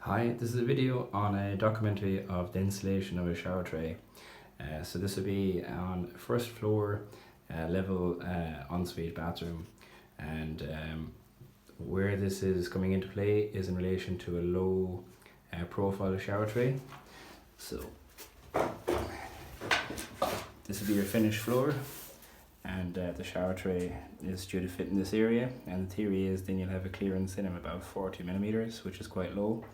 Hi, this is a video on a documentary of the installation of a shower tray. So this will be on first floor level ensuite bathroom, and where this is coming into play is in relation to a low profile shower tray. So this will be your finished floor, and the shower tray is due to fit in this area, and the theory is then you'll have a clearance in of about 40 millimeters, which is quite low.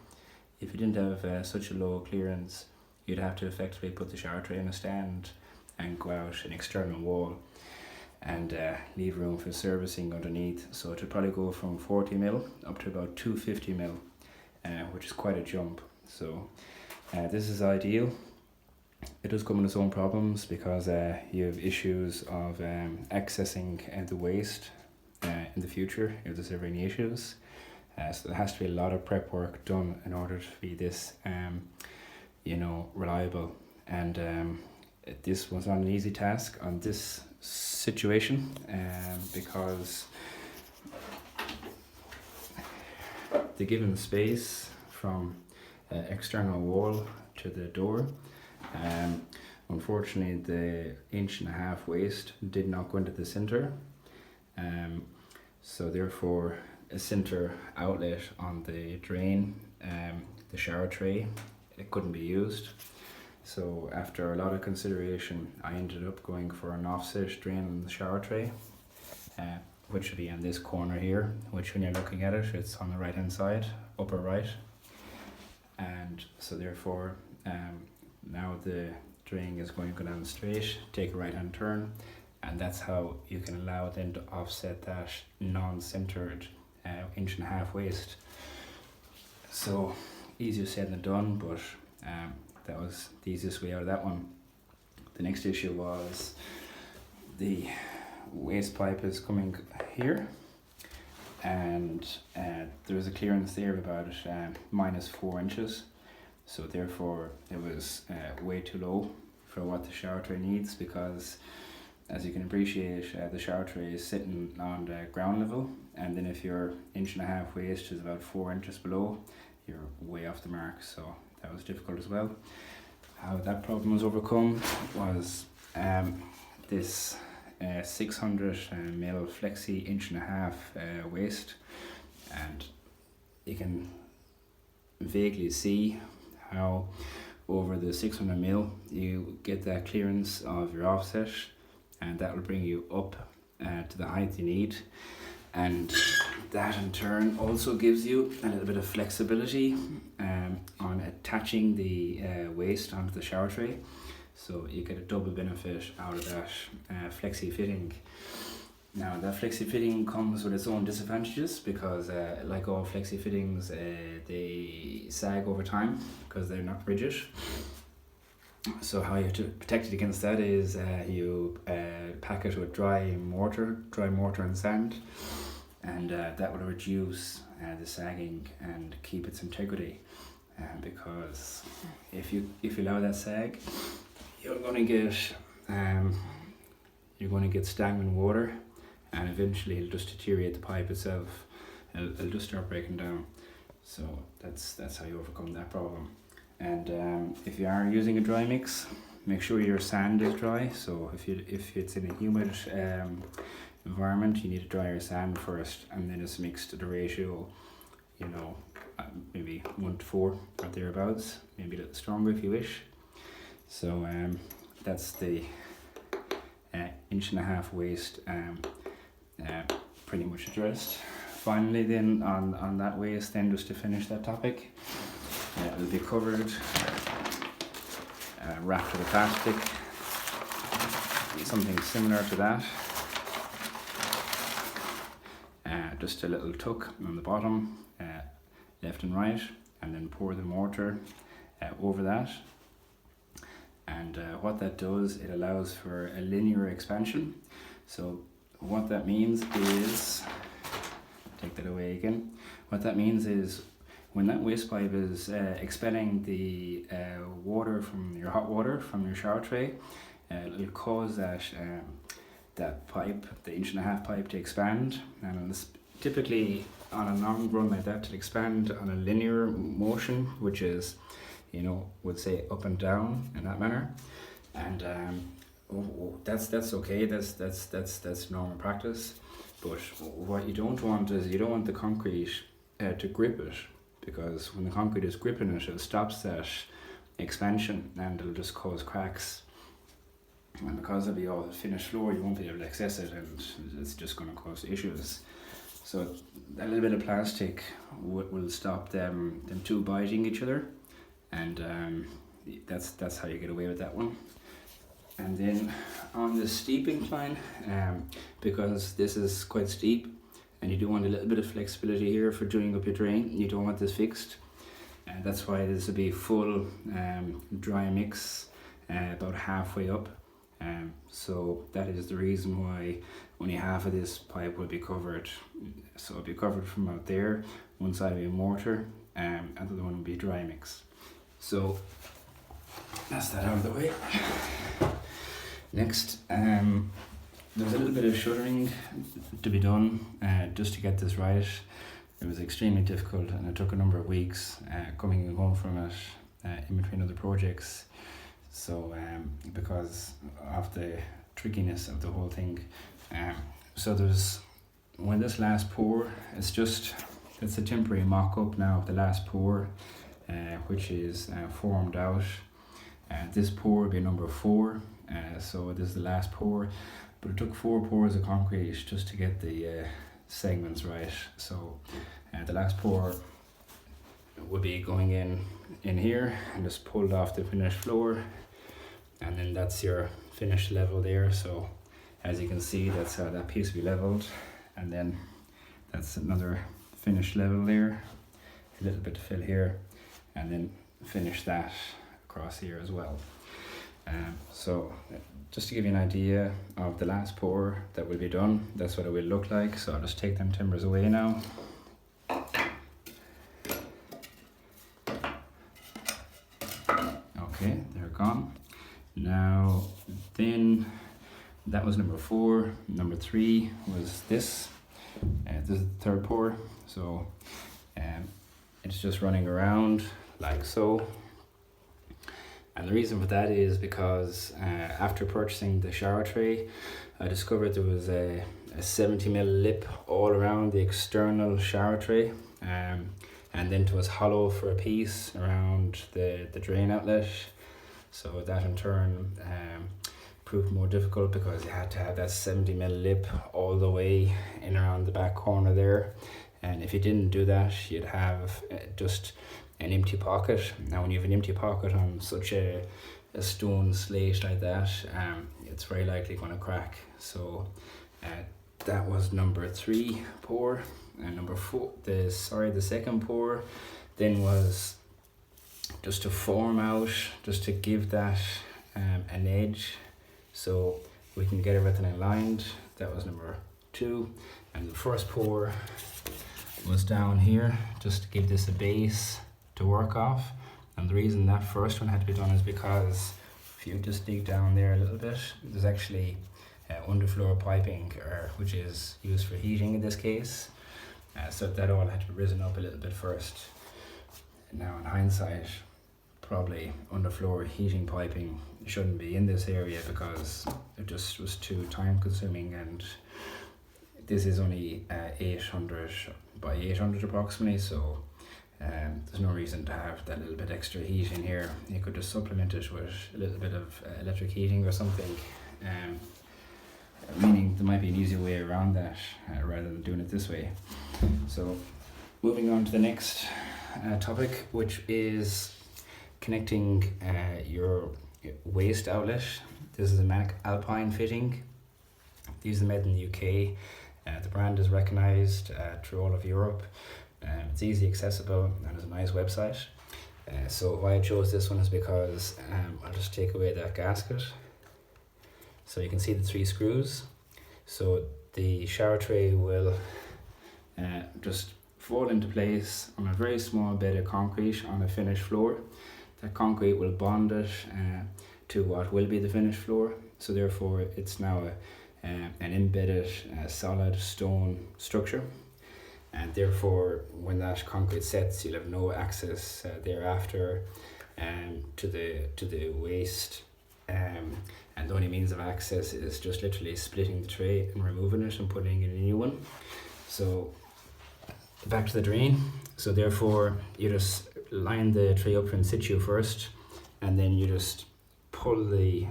If you didn't have such a low clearance, you'd have to effectively put the shower tray in a stand and go out an external wall and leave room for servicing underneath. So it would probably go from 40 mil up to about 250 mil, which is quite a jump. So this is ideal. It does come with its own problems because you have issues of accessing the waste in the future if there's ever any issues. So there has to be a lot of prep work done in order to be this, reliable. And this was not an easy task on this situation, because the given space from external wall to the door, unfortunately the 1.5 inch waste did not go into the center, so therefore a center outlet on the drain, the shower tray, it couldn't be used. So after a lot of consideration, I ended up going for an offset drain on the shower tray, which will be on this corner here, which when you're looking at it, it's on the right hand side, upper right. And so therefore now the drain is going to go down straight, take a right hand turn, and that's how you can allow it then to offset that non-centered 1.5 inch waste. So easier said than done, but that was the easiest way out of that one. The next issue was the waste pipe is coming here, and there was a clearance there of about -4 inches, so therefore it was way too low for what the shower tray needs, because as you can appreciate, the shower tray is sitting on the ground level, and then if your 1.5 inch waste is about 4 inches below, you're way off the mark. So that was difficult as well. How that problem was overcome was this 600 mil flexi 1.5 inch waste, and you can vaguely see how over the 600 mil you get that clearance of your offset, and that will bring you up to the height you need, and that in turn also gives you a little bit of flexibility on attaching the waste onto the shower tray. So you get a double benefit out of that flexi fitting. Now that flexi fitting comes with its own disadvantages, because like all flexi fittings, they sag over time because they're not rigid. So how you have to protect it against that is you pack it with dry mortar and sand, and that will reduce the sagging and keep its integrity, because if you allow that sag, you're going to get stagnant water, and eventually it'll just deteriorate the pipe itself. It'll just start breaking down. So that's how you overcome that problem. And if you are using a dry mix, make sure your sand is dry. So if it's in a humid environment, you need to dry your sand first, and then it's mixed at a ratio, maybe 1:4 or thereabouts, maybe a little stronger if you wish. So that's the 1.5 inch waste pretty much addressed. Finally then on that waste, then just to finish that topic, it'll be covered, wrapped with a plastic, something similar to that, just a little tuck on the bottom, left and right, and then pour the mortar over that. And what that does, it allows for a linear expansion. So what that means is, take that away again, what that means is when that waste pipe is expelling the water from your hot water from your shower tray, it'll cause that pipe, the 1.5 inch pipe, to expand, and typically on a long run like that to expand on a linear motion, which is, would say up and down in that manner, and that's okay. That's normal practice. But what you don't want is you don't want the concrete to grip it, because when the concrete is gripping it, it stops that expansion and it'll just cause cracks. And because it'll be all finished floor, you won't be able to access it, and it's just going to cause issues. So a little bit of plastic will stop them two biting each other, and that's how you get away with that one. And then on the steep incline, because this is quite steep, and you do want a little bit of flexibility here for doing up your drain, you don't want this fixed, and that's why this will be full dry mix about halfway up. So that is the reason why only half of this pipe will be covered. So it'll be covered from out there, one side will be mortar, and the other one will be dry mix. So that's that out of the way. Next, there's a little bit of shuttering to be done just to get this right. It was extremely difficult, and it took a number of weeks coming and going from it in between other projects. So because of the trickiness of the whole thing, so when this last pour, it's a temporary mock-up now of the last pour, which is formed out. This pour will be number 4, so this is the last pour, but it took 4 pours of concrete just to get the segments right. So the last pour will be going in here and just pulled off the finished floor, and then that's your finished level there. So as you can see, that's how that piece will be leveled, and then that's another finished level there, a little bit to fill here, and then finish that across here as well. So just to give you an idea of the last pour that will be done, that's what it will look like. So I'll just take them timbers away now. Okay, they're gone. Now then, that was number 4. Number 3 was this. This is the third pour. So it's just running around like so. And the reason for that is because after purchasing the shower tray, I discovered there was a 70mm lip all around the external shower tray, and then it was hollow for a piece around the drain outlet. So that in turn proved more difficult, because you had to have that 70mm lip all the way in around the back corner there. And if you didn't do that, you'd have just an empty pocket. Now when you have an empty pocket on such a stone slate like that, it's very likely going to crack. So that was number 3 pour. And number 4, the second pour then was just to form out, just to give that an edge so we can get everything aligned. That was number 2. And the first pour was down here just to give this a base to work off. And the reason that first one had to be done is because if you just dig down there a little bit, there's actually underfloor piping, which is used for heating in this case. So that all had to be risen up a little bit first. Now in hindsight, probably underfloor heating piping shouldn't be in this area, because it just was too time consuming, and this is only 800 by 800 approximately, so there's no reason to have that little bit extra heat in here. You could just supplement it with a little bit of electric heating or something, meaning there might be an easier way around that rather than doing it this way. So moving on to the next topic, which is connecting your waste outlet. This is a Manic Alpine fitting. These are made in the UK. The brand is recognised through all of Europe. It's easy accessible and it's a nice website. So why I chose this one is because I'll just take away that gasket. So you can see the 3 screws. So the shower tray will just fall into place on a very small bit of concrete on a finished floor. That concrete will bond it to what will be the finished floor. So therefore it's now an embedded solid stone structure. and therefore when that concrete sets, you'll have no access thereafter to the waste, and the only means of access is just literally splitting the tray and removing it and putting in a new one. So back to the drain. So therefore you just line the tray up in situ first, and then you just pull the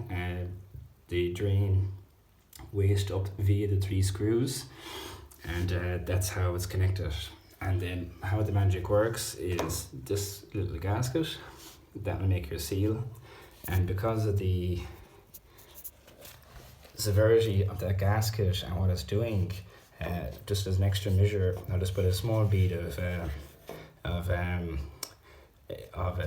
drain waste up via the 3 screws, and that's how it's connected. And then how the magic works is this little gasket that will make your seal, and because of the severity of that gasket and what it's doing, just as an extra measure, I'll just put a small bead of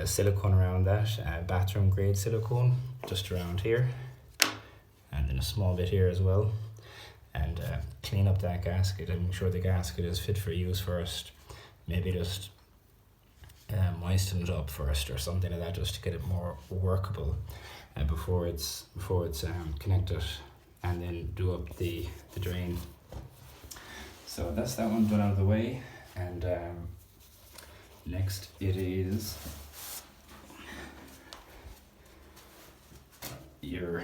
silicone around that, bathroom grade silicone, just around here, and then a small bit here as well, and clean up that gasket and ensure the gasket is fit for use first. Maybe just moisten it up first or something like that, just to get it more workable before it's connected, and then do up the drain. So that's that one done out of the way, and next it is your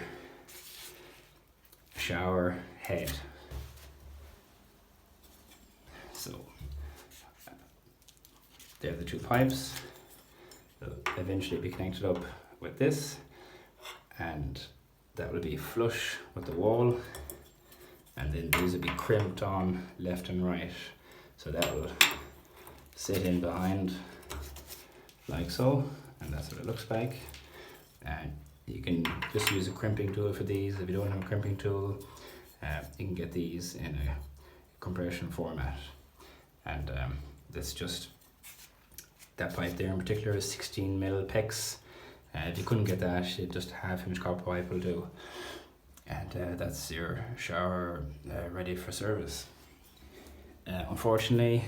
shower head. So there are the 2 pipes. They'll eventually be connected up with this, and that will be flush with the wall, and then these will be crimped on left and right, so that will sit in behind like so, and that's what it looks like. And you can just use a crimping tool for these. If you don't have a crimping tool, you can get these in a compression format, and that's just that pipe there in particular is 16mm PEX. If you couldn't get that, just a 1/2" copper pipe will do, and that's your shower ready for service. Unfortunately,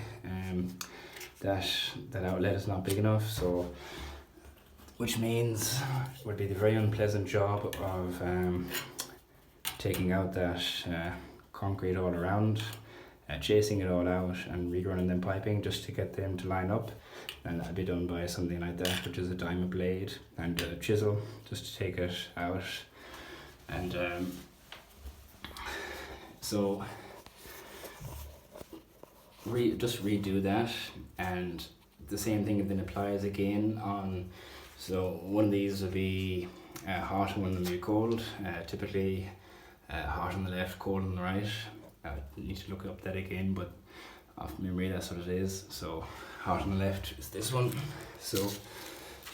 that outlet is not big enough, so which means it would be the very unpleasant job of taking out that concrete all around, chasing it all out and rerunning them piping just to get them to line up, and that'd be done by something like that, which is a diamond blade and a chisel, just to take it out. And so just redo that, and the same thing then applies again on. So one of these will be hot and one will be cold. Typically hot on the left, cold on the right. I need to look up that again, but off memory that's what it is. So hot on the left is this one. So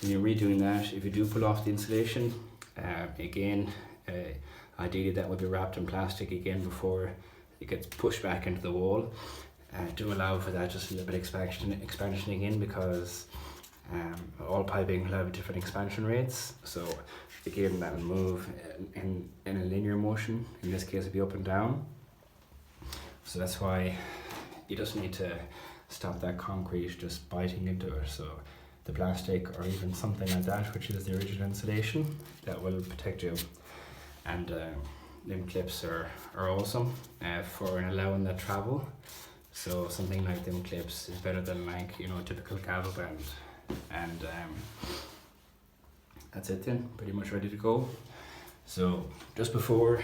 when you're redoing that, if you do pull off the insulation, again, ideally that would be wrapped in plastic again before it gets pushed back into the wall. Do allow for that just a little bit expansion again, because all piping will have different expansion rates. So again, that will move in a linear motion. In this case, it'll be up and down. So that's why you just need to stop that concrete just biting into it. So the plastic or even something like that, which is the original insulation, that will protect you. And them clips are awesome for allowing that travel. So something like them clips is better than like, a typical gavel band. And that's it then, pretty much ready to go. So just before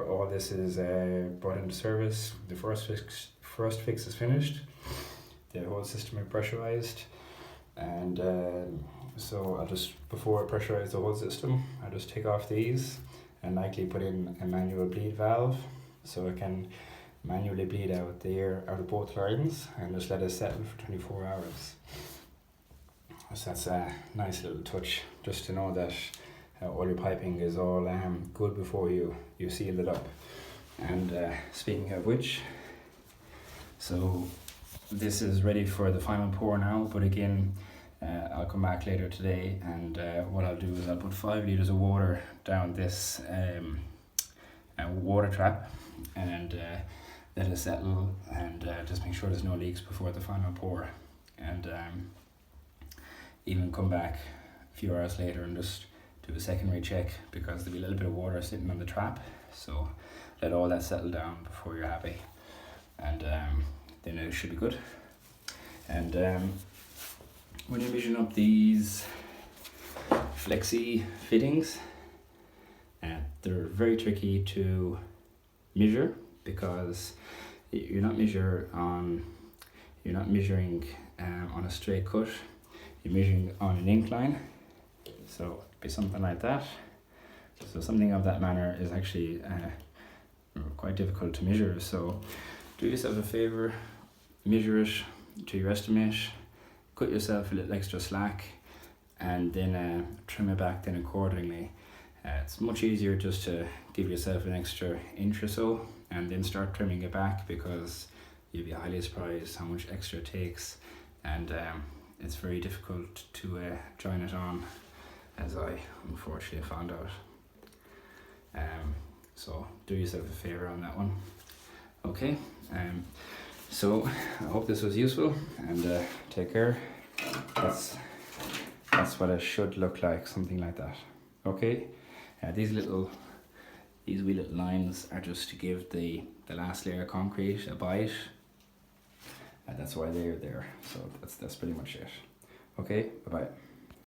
all this is brought into service, the first fix is finished. The whole system is pressurized, and so I'll just, before I pressurize the whole system, I'll just take off these and likely put in a manual bleed valve, so I can manually bleed out the air out of both lines and just let it settle for 24 hours. So that's a nice little touch, just to know that all your piping is all good before you seal it up. And speaking of which, so this is ready for the final pour now, but again, I'll come back later today, and what I'll do is I'll put 5 litres of water down this water trap, and let it settle, and just make sure there's no leaks before the final pour, and even come back a few hours later and just do a secondary check, because there'll be a little bit of water sitting on the trap, so let all that settle down before you're happy. and then it should be good. And when you're measuring up these flexi fittings, they're very tricky to measure because you're not measuring on a straight cut. You're measuring on an incline, so it'd be something like that. So something of that manner is actually quite difficult to measure. So do yourself a favor, measure it to your estimate, cut yourself a little extra slack, and then trim it back then accordingly. It's much easier just to give yourself an extra inch or so and then start trimming it back, because you'll be highly surprised how much extra it takes, and it's very difficult to join it on, as I unfortunately found out. So do yourself a favor on that one. Okay, so I hope this was useful, and take care. That's what it should look like, something like that. Okay, these wee little lines are just to give the last layer of concrete a bite, and that's why they're there. So that's pretty much it. Okay, bye bye.